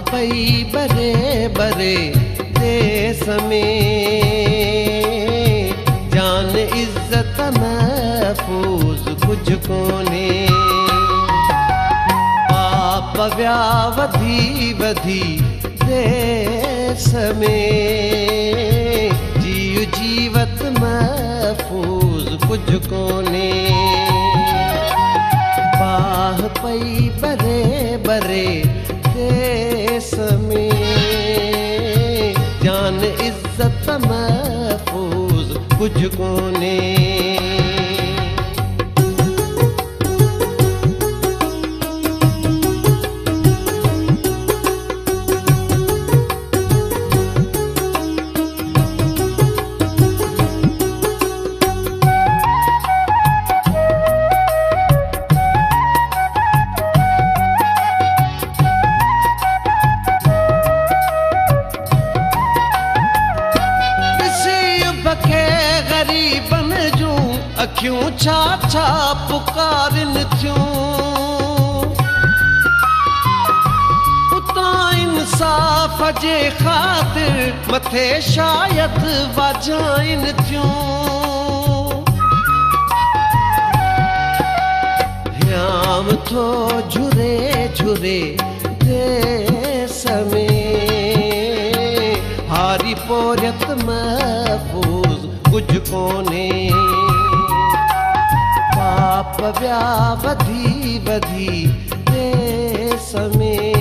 पई बरे बरे देश में, जान इज्जत महफूज कुछ कोने। पाप व्या वधी वधी देश में, जीव जीवत महफूज कुछ कोने। बाह पई बरे बरे देश में, जान इज्जत महफूज कुछ कोने। अखियूं छा छा पुकारिन थियूं, उतां इंसाफ़ जे ख़ातिर मथे शायद वॼाइन थियूं। ह्याम थो झुरे झुरे देश में, हारी पोरियत महफूज कुछ कोने। पाप व्या वधी वधी देश में,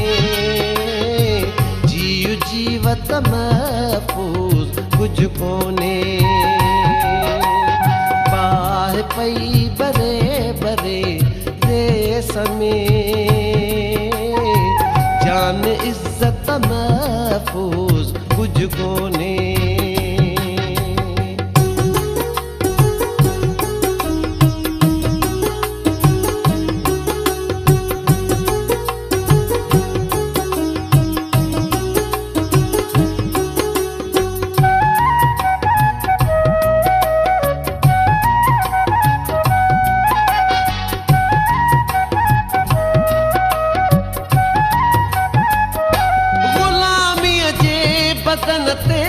जीव जीवत महफूज कुछ कोने। बाह पई बरे बरे देश में, जान इज्जत महफूज कुछ कोने। बदन ते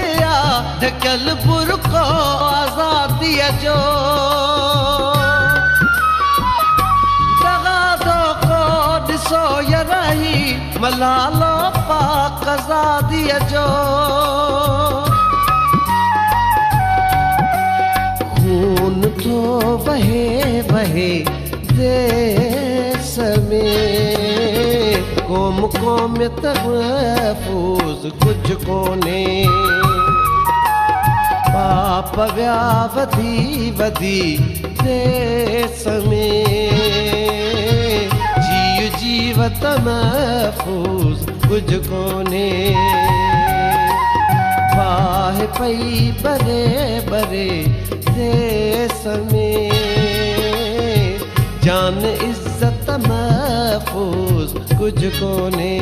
ढकल बुरको आजादी जो, दगा दो को ॾिसो य रही मलालो पाक आजादी जो। खून तो बहे बहे देश में, कोम कोमियत महफूज कुछ कोने। पाप व्या वधी वधी देश में, जीव जीवत महफूज कुछ कोने। बाह पई बरे बरे देश में, जान इज्जत महफूज कुछ कोने।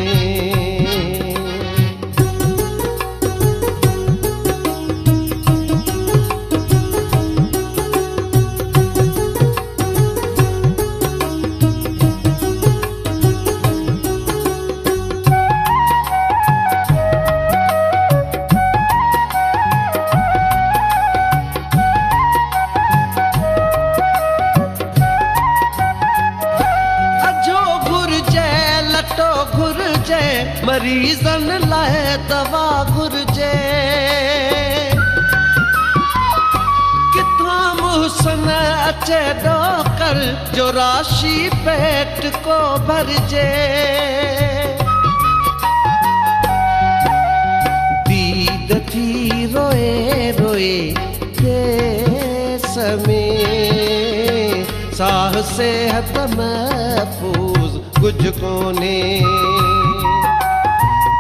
मरीजन लाइ दवा घुर्जे, किथां मुहसन अचे डोकर जो राशि पेट को भरजे। दीद थी रोए रोए देश में, साह सेहत महफूज कुछ कोने।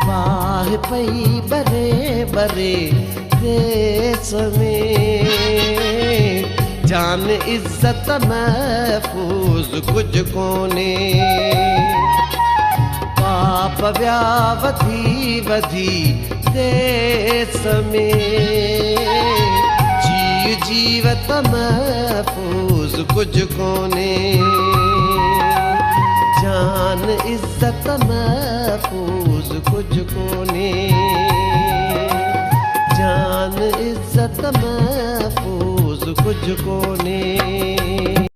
बाह पई बरे बरे देश में, जान इज्जत महफूज कुछ कोने। पाप व्या वधी वधी देश में, जीव जीवत महफूज कुछ कोने। जान इज्जत महफूज कुछ कोने, जान इज्जत महफूज कुछ कोने।